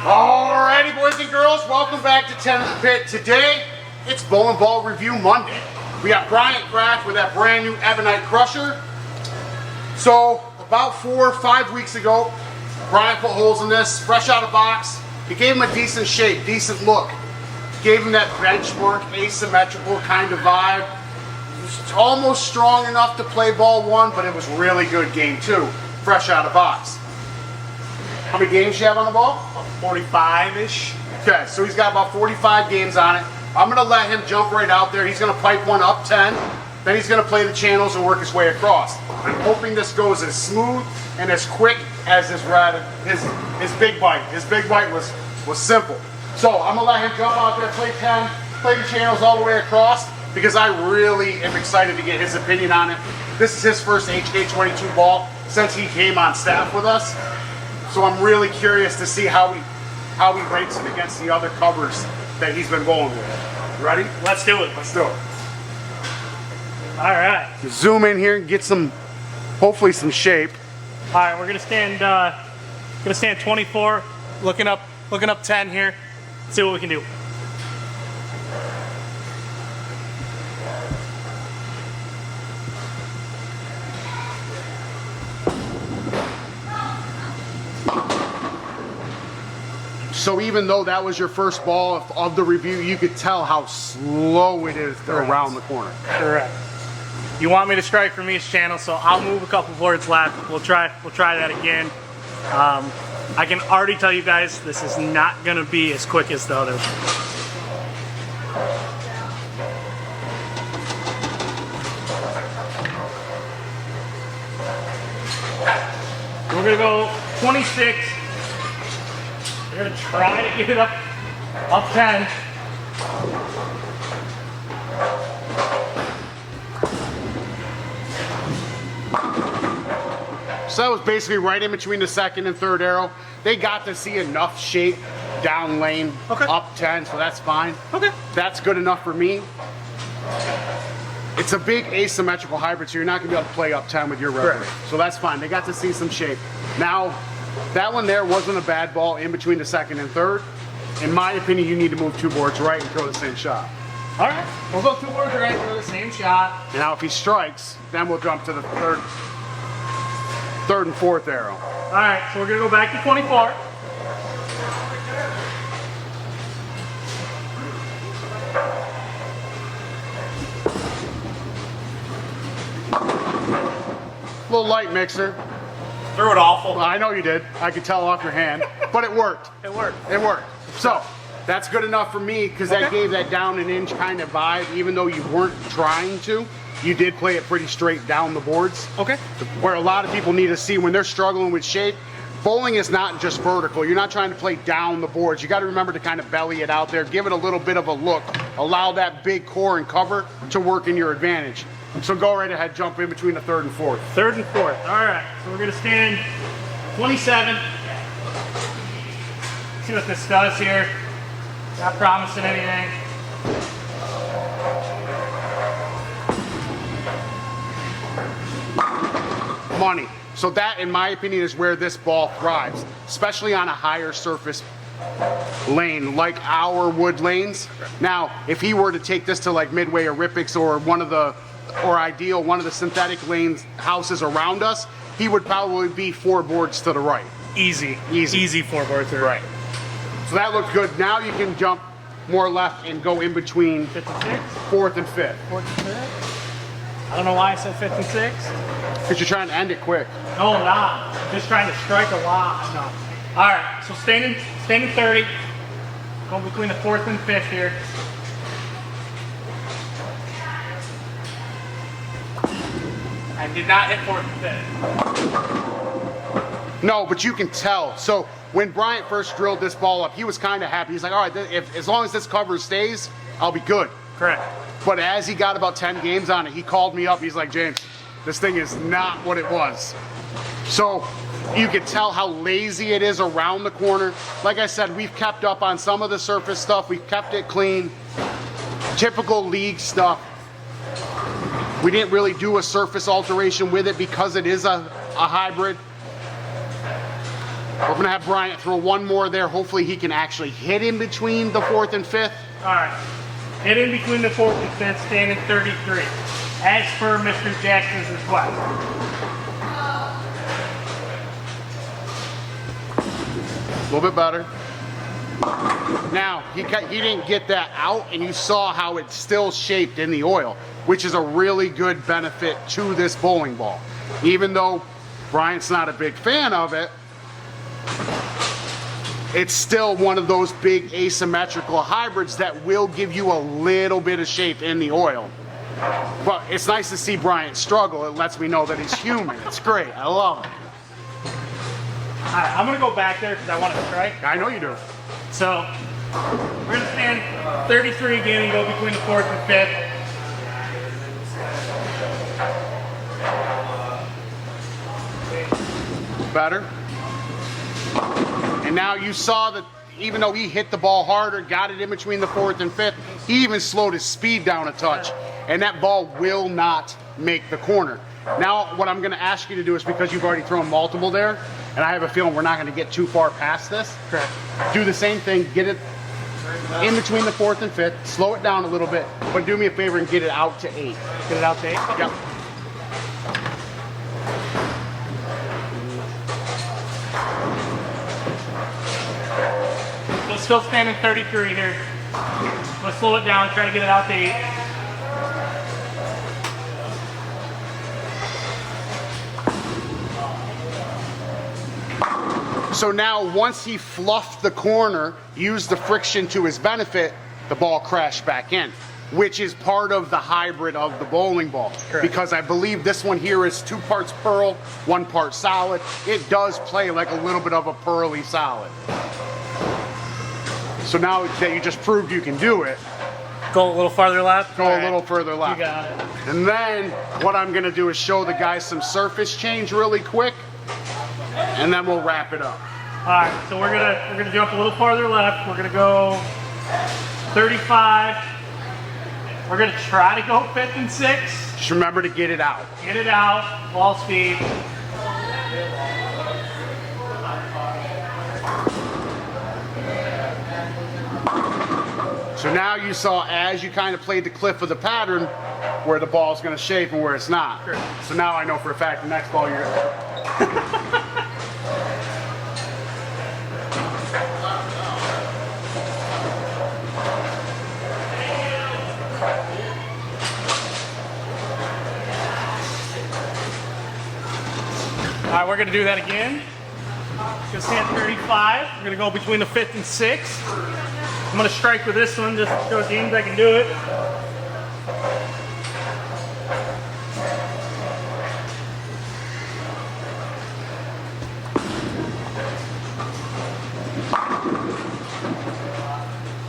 Alrighty, boys and girls, welcome back to xinthepit. Today, it's Bowling Ball Review Monday. We got Bryant Craft with that brand new Ebonite crusher. So, about 4 or 5 weeks ago, Bryant put holes in this, fresh out of box. It gave him a decent shape, decent look. Gave him that benchmark, asymmetrical kind of vibe. It was almost strong enough to play ball one, but it was really good game two, fresh out of box. How many games do you have on the ball? 45-ish. Okay, so he's got about 45 games on it. I'm gonna let him jump right out there. He's gonna pipe one up 10, then he's gonna play the channels and work his way across. I'm hoping this goes as smooth and as quick as his big bite. His big bite was simple. So I'm gonna let him jump out there, play 10, play the channels all the way across, because I really am excited to get his opinion on it. This is his first HK22 ball since he came on staff with us. So I'm really curious to see how he rates it against the other covers that he's been bowling with. You ready? Let's do it. Let's do it. All right. Zoom in here and get hopefully some shape. All right, we're gonna stand 24, looking up 10 here. See what we can do. So even though that was your first ball of the review, you could tell how slow it is around the corner. Correct. You want me to strike from each channel, so I'll move a couple boards left. We'll try that again. I can already tell you guys this is not gonna be as quick as the other one. We're gonna go 26. We're gonna try to get it up 10. So that was basically right in between the second and third arrow. They got to see enough shape down lane, okay, up 10, so that's fine. Okay. That's good enough for me. It's a big asymmetrical hybrid, so you're not gonna be able to play up 10 with your rubber. So that's fine. They got to see some shape. Now, that one there wasn't a bad ball in between the second and third. In my opinion, you need to move 2 boards right and throw the same shot. All right, we'll go 2 boards right and throw the same shot. And now if he strikes, then we'll jump to the third and fourth arrow. All right, so we're gonna go back to 24. Little light mixer. Threw it awful. Well, I know you did. I could tell off your hand, but it worked. It worked. It worked. So that's good enough for me, because that gave that down an inch kind of vibe. Even though you weren't trying to, you did play it pretty straight down the boards. Okay. Where a lot of people need to see when they're struggling with shape, bowling is not just vertical. You're not trying to play down the boards. You got to remember to kind of belly it out there, give it a little bit of a look, allow that big core and cover to work in your advantage. So go right ahead, jump in between the third and fourth. Third and fourth. All right, so we're gonna stand 27. See what this does here. Not promising anything. Money. So that, in my opinion, is where this ball thrives, especially on a higher surface lane like our wood lanes. Now, if he were to take this to like Midway or Ripix or one of the synthetic lanes houses around us, he would probably be 4 boards to the right. Easy 4 boards to the right. So that looked good. Now you can jump more left and go in between 5th and 6th. 4th and 5th. 4th and 5th. I don't know why I said 5th and 6th. Because you're trying to end it quick. No, I'm not. I'm just trying to strike a lot. No. All right, so standing 30. Going between the 4th and 5th here. I did not hit 4th and 5th. No, but you can tell. So when Bryant first drilled this ball up, he was kind of happy. He's like, all right, as long as this cover stays, I'll be good. Correct. But as he got about 10 games on it, he called me up. He's like, James, this thing is not what it was. So you can tell how lazy it is around the corner. Like I said, we've kept up on some of the surface stuff. We've kept it clean. Typical league stuff. We didn't really do a surface alteration with it because it is a hybrid. We're gonna have Bryant throw one more there. Hopefully he can actually hit in between the 4th and 5th. All right. Hit in between the 4th and 5th, standing 33, as per Mr. Jackson's request. A little bit better. Now, he didn't get that out, and you saw how it's still shaped in the oil, which is a really good benefit to this bowling ball. Even though Bryant's not a big fan of it, it's still one of those big asymmetrical hybrids that will give you a little bit of shape in the oil. But it's nice to see Bryant struggle. It lets me know that he's human. It's great. I love it. All right, I'm gonna go back there because I want to strike. I know you do. So we're gonna stand 33 again and go between the 4th and 5th. Better. And now you saw that even though he hit the ball harder, got it in between the 4th and 5th, he even slowed his speed down a touch. And that ball will not make the corner. Now what I'm gonna ask you to do is, because you've already thrown multiple there, and I have a feeling we're not gonna get too far past this. Correct. Do the same thing, get it in between the 4th and 5th, slow it down a little bit, but do me a favor and get it out to 8. Get it out to 8? Yep. So it's still standing 33 here. Let's slow it down, try to get it out to 8. So now once he fluffed the corner, used the friction to his benefit, the ball crashed back in, which is part of the hybrid of the bowling ball. Correct. Because I believe this one here is 2 parts pearl, 1 part solid. It does play like a little bit of a pearly solid. So now that you just proved you can do it, Go a little farther left? go a little further left. You got it. And then what I'm gonna do is show the guys some surface change really quick, and then we'll wrap it up. All right, so we're gonna jump a little farther left. We're gonna go 35. We're gonna try to go 5th and 6. Just remember to get it out. Get it out, ball speed. So now you saw, as you kind of played the cliff of the pattern, where the ball's going to shape and where it's not. Sure. So now I know for a fact the next ball you're All right, we're gonna do that again. Gonna stand 35. We're gonna go between the 5th and 6th. I'm gonna strike with this one just to show James I can do it.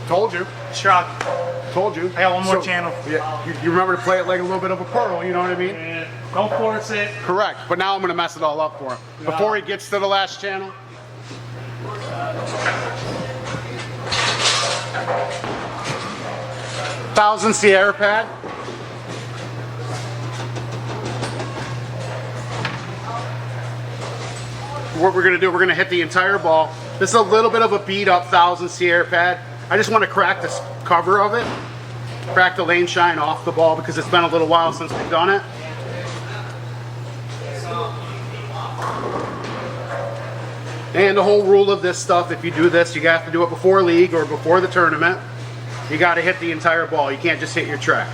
Told you. Shock. Told you. I got one more channel. Yeah, you remember to play it like a little bit of a pearl, you know what I mean? And don't force it. Correct. But now I'm going to mess it all up for him. Before he gets to the last channel. Thousand Sierra pad. What we're going to do, we're going to hit the entire ball. This is a little bit of a beat up 1000 Sierra pad. I just want to crack this cover of it. Crack the lane shine off the ball because it's been a little while since we've done it. And the whole rule of this stuff, if you do this, you have to do it before league or before the tournament. You got to hit the entire ball. You can't just hit your track.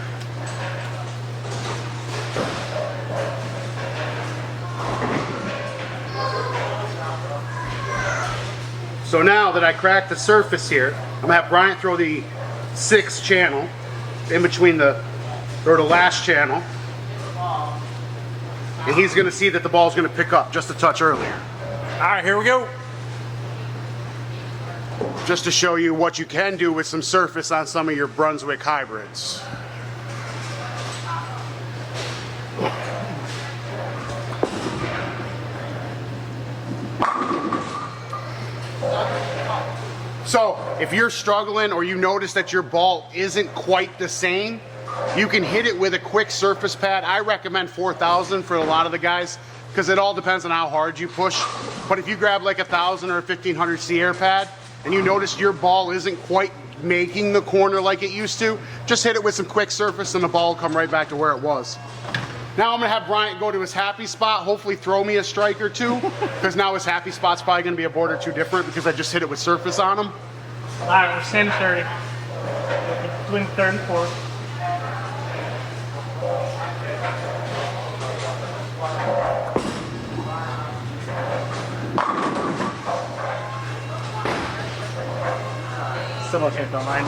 So now that I cracked the surface here, I'm going to have Bryant throw the 6th channel in between the last channel. And he's going to see that the ball's going to pick up just a touch earlier. All right, here we go. Just to show you what you can do with some surface on some of your Brunswick hybrids. So if you're struggling or you notice that your ball isn't quite the same, you can hit it with a quick surface pad. I recommend 4000 for a lot of the guys because it all depends on how hard you push. But if you grab like 1,000 or a 1,500 Sierra pad and you notice your ball isn't quite making the corner like it used to, just hit it with some quick surface and the ball will come right back to where it was. Now I'm gonna have Bryant go to his happy spot, hopefully throw me a strike or two, because now his happy spot's probably gonna be a board or two different because I just hit it with surface on him. All right, we're standing 30. Between third and fourth. Still okay, don't mind.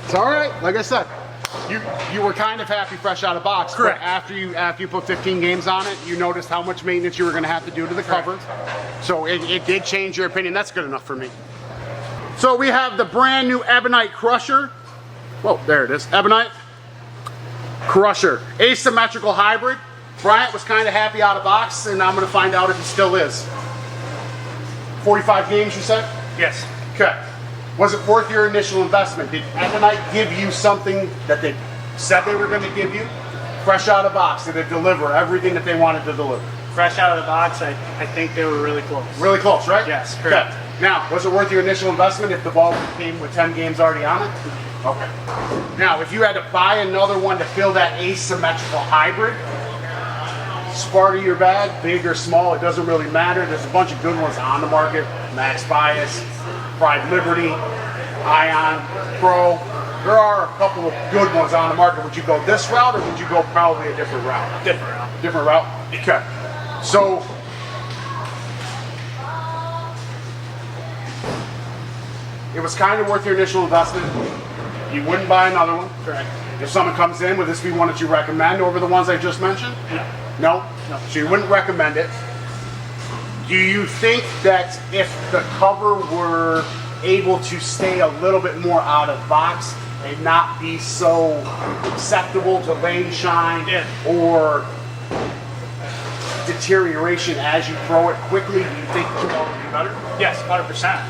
It's all right. Like I said, you were kind of happy fresh out of box. Correct. But after you put 15 games on it, you noticed how much maintenance you were going to have to do to the cover. So it did change your opinion. That's good enough for me. So we have the brand new Ebonite Crusher. Whoa, there it is. Ebonite Crusher. Asymmetrical hybrid. Bryant was kind of happy out of box, and I'm going to find out if he still is. 45 games, you said? Yes. Okay. Was it worth your initial investment? Did Ebonite give you something that they said they were going to give you? Fresh out of box, did it deliver everything that they wanted to deliver? Fresh out of the box, I think they were really close. Really close, right? Yes, correct. Okay. Now, was it worth your initial investment if the ball came with 10 games already on it? Okay. Now, if you had to buy another one to fill that asymmetrical hybrid, Sparta your bag, big or small, it doesn't really matter. There's a bunch of good ones on the market. Max Bias, Pride Liberty, Ion, Pro. There are a couple of good ones on the market. Would you go this route or would you go probably a different route? Different route. Different route? Okay. So, it was kind of worth your initial investment. You wouldn't buy another one. Correct. If someone comes in, would this be one that you recommend over the ones I just mentioned? No. No? No. So you wouldn't recommend it. Do you think that if the cover were able to stay a little bit more out of box and not be so susceptible to lane shine or deterioration as you throw it quickly, do you think the ball would be better? Yes, 100%.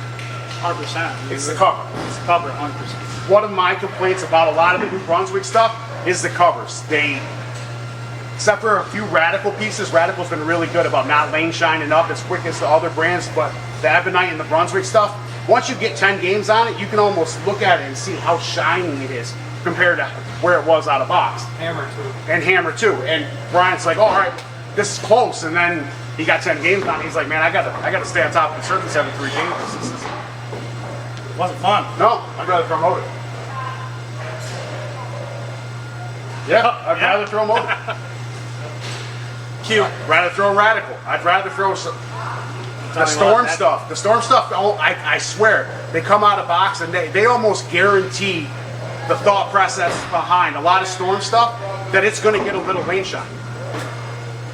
100%. It's the cover. It's the cover, 100%. One of my complaints about a lot of the New Brunswick stuff is the covers. Except for a few Radical pieces, Radical's been really good about not lane shining up as quick as the other brands, but the Ebonite and the Brunswick stuff, once you get 10 games on it, you can almost look at it and see how shiny it is compared to where it was out of box. Hammer too. And Hammer too. And Brian's like, oh, all right, this is close. And then he got 10 games on it. He's like, man, I gotta stay on top of the surface every 3 games. It wasn't fun. No, I'd rather throw motor. Yeah, I'd rather throw motor. Cute. I'd rather throw Radical. I'd rather throw some. The storm stuff. The storm stuff, I swear, they come out of box and they almost guarantee the thought process behind a lot of storm stuff that it's going to get a little lane shine.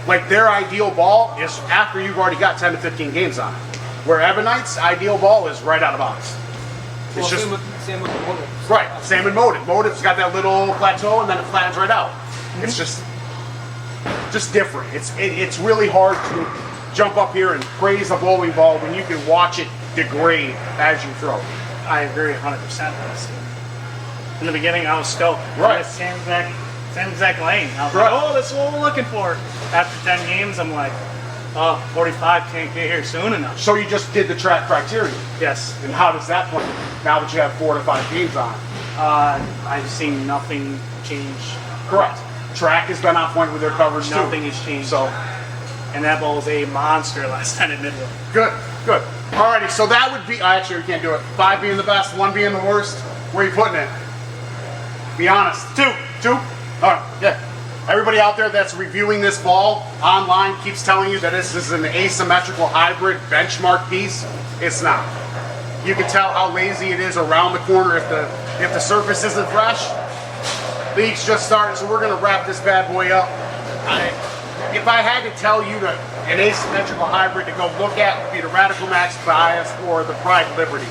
Like their ideal ball is after you've already got 10 to 15 games on it. Where Ebonite's ideal ball is right out of box. It's Well, just same with the motor. right. Same in Motive. Motive's got that little plateau and then it flattens right out. It's just different. It's really hard to jump up here and praise a bowling ball when you can watch it degrade as you throw. I agree 100%. In the beginning, I was stoked. Right. Same exact lane. I was Right. like, oh, that's what we're looking for. After 10 games, I'm like, oh, 45 can't get here soon enough. So you just did the track criteria. Yes. And how does that play now that you have 4 to 5 games on? I've seen nothing change. Correct. Track has been on point with their coverage too. Nothing has changed. So And that ball was a monster last time at Midwood. good. Alrighty, so that would be, actually we can't do it. 5 being the best, 1 being the worst. Where are you putting it? Be honest. 2. Alright, yeah. Everybody out there that's reviewing this ball online keeps telling you that this is an asymmetrical hybrid benchmark piece. It's not. You can tell how lazy it is around the corner if the surface isn't fresh. League's just started, so we're gonna wrap this bad boy up. If I had to tell you an asymmetrical hybrid to go look at would be the Radical Max Bias or the Pride Liberty.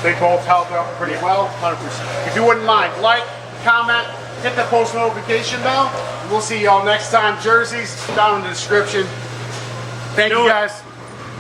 They both held up pretty well, 100%. If you wouldn't mind, like, comment, hit the post notification bell. We'll see y'all next time. Jerseys down in the description. Thank you guys.